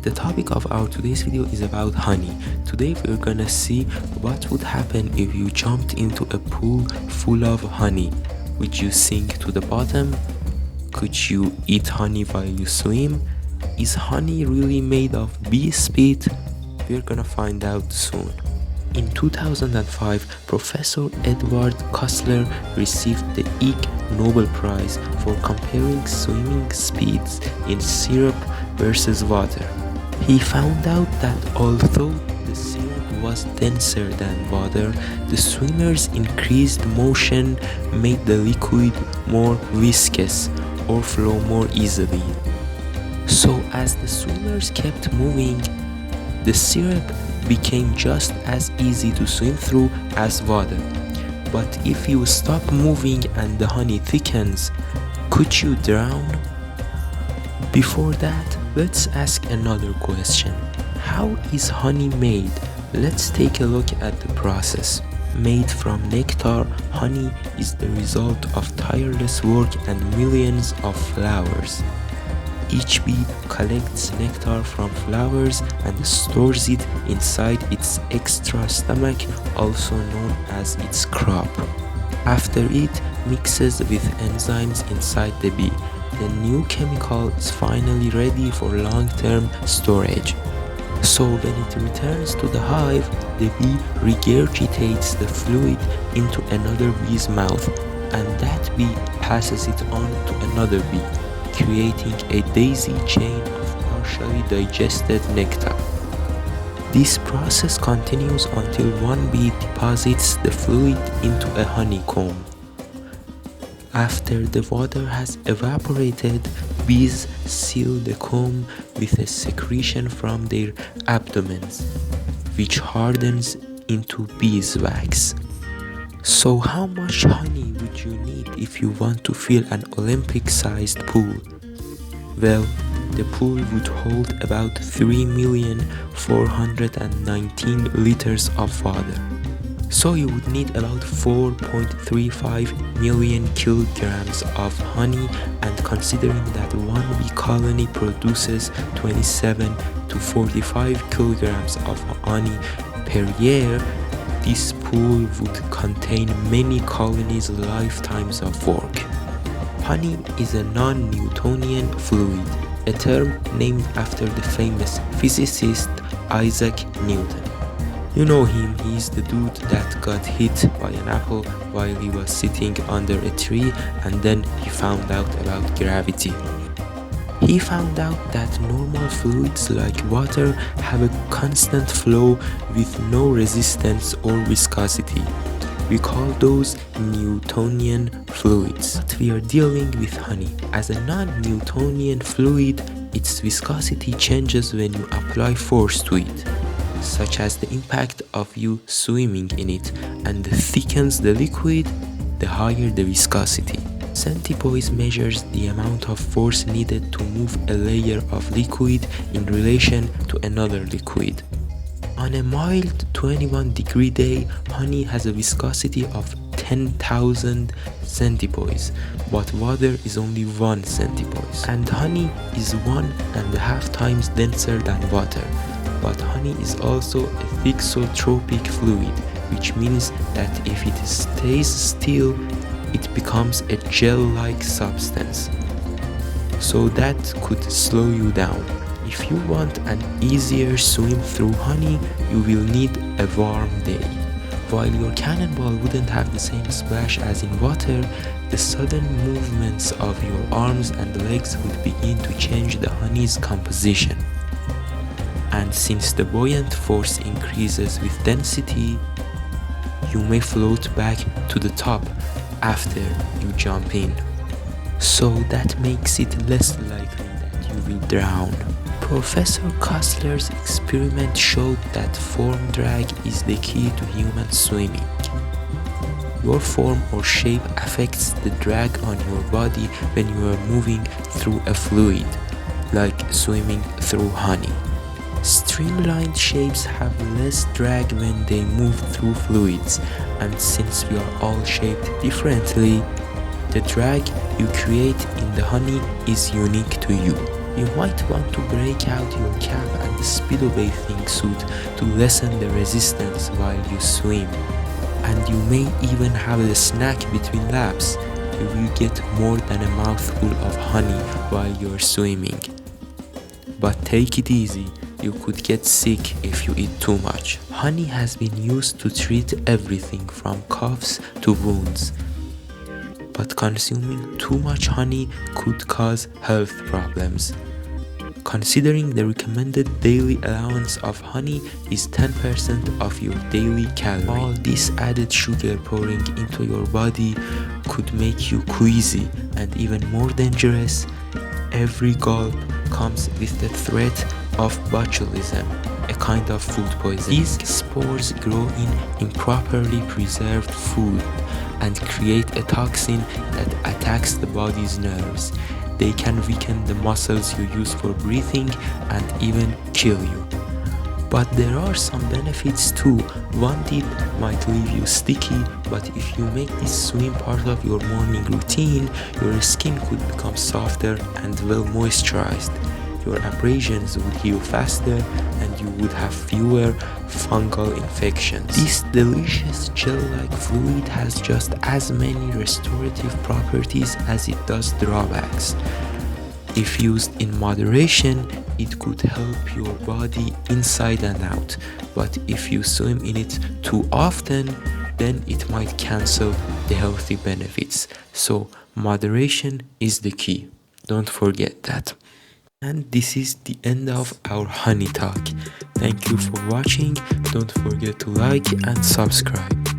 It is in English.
The topic of our today's video is about honey. Today we're gonna see what would happen if you jumped into a pool full of honey. Would you sink to the bottom? Could you eat honey while you swim? Is honey really made of bee spit? We're gonna find out soon. In 2005, Professor Edward Kussler received the Ig Nobel Prize for comparing swimming speeds in syrup versus water. He found out that although the syrup was denser than water, the swimmers' increased motion made the liquid more viscous or flow more easily. So as the swimmers kept moving, the syrup became just as easy to swim through as water. But if you stop moving and the honey thickens, could you drown? Before that, let's ask another question. How is honey made? Let's take a look at the process. Made from nectar, honey is the result of tireless work and millions of flowers. Each bee collects nectar from flowers and stores it inside its extra stomach, also known as its crop. After it mixes with enzymes inside the bee, the new chemical is finally ready for long-term storage. So when it returns to the hive, the bee regurgitates the fluid into another bee's mouth, and that bee passes it on to another bee, creating a daisy chain of partially digested nectar. This process continues until one bee deposits the fluid into a honeycomb. After the water has evaporated, bees seal the comb with a secretion from their abdomens, which hardens into beeswax. So how much honey would you need if you want to fill an Olympic-sized pool? Well, the pool would hold about 3,419 liters of water. So you would need about 4.35 million kilograms of honey, and considering that one bee colony produces 27 to 45 kilograms of honey per year, this pool would contain many colonies' lifetimes of work. Honey is a non-Newtonian fluid, a term named after the famous physicist Isaac Newton. You know him, he's the dude that got hit by an apple while he was sitting under a tree, and then he found out about gravity. He found out that normal fluids like water have a constant flow with no resistance or viscosity. We call those Newtonian fluids. But we are dealing with honey. As a non-Newtonian fluid, its viscosity changes when you apply force to it, such as the impact of you swimming in it, and the thickens the liquid, the higher the viscosity. Centipoise measures the amount of force needed to move a layer of liquid in relation to another liquid. On a mild 21-degree day, honey has a viscosity of 10,000 centipoise, but water is only 1 centipoise. And honey is 1.5 times denser than water. But honey is also a thixotropic fluid, which means that if it stays still, it becomes a gel-like substance. So that could slow you down. If you want an easier swim through honey, you will need a warm day. While your cannonball wouldn't have the same splash as in water, the sudden movements of your arms and legs would begin to change the honey's composition. And since the buoyant force increases with density, you may float back to the top after you jump in. So that makes it less likely that you will drown. Professor Kussler's experiment showed that form drag is the key to human swimming. Your form or shape affects the drag on your body when you are moving through a fluid, like swimming through honey. Streamlined shapes have less drag when they move through fluids, and since we are all shaped differently, the drag you create in the honey is unique to you. You might want to break out your cap and speedo bathing suit to lessen the resistance while you swim. And you may even have a snack between laps. You will get more than a mouthful of honey while you're swimming. But take it easy, you could get sick if you eat too much. Honey has been used to treat everything from coughs to wounds. But consuming too much honey could cause health problems. Considering the recommended daily allowance of honey is 10% of your daily calorie. All this added sugar pouring into your body could make you queasy, and even more dangerous, every gulp comes with the threat of botulism, a kind of food poisoning. These spores grow in improperly preserved food and create a toxin that attacks the body's nerves. They can weaken the muscles you use for breathing and even kill you. But there are some benefits too. One tip might leave you sticky, but if you make this swim part of your morning routine, your skin could become softer and well moisturized. Your abrasions would heal faster and you would have fewer fungal infections. This delicious gel-like fluid has just as many restorative properties as it does drawbacks. If used in moderation, it could help your body inside and out, but if you swim in it too often, then it might cancel the healthy benefits. So moderation is the key. Don't forget that. And this is the end of our honey talk. Thank you for watching. Don't forget to like and subscribe.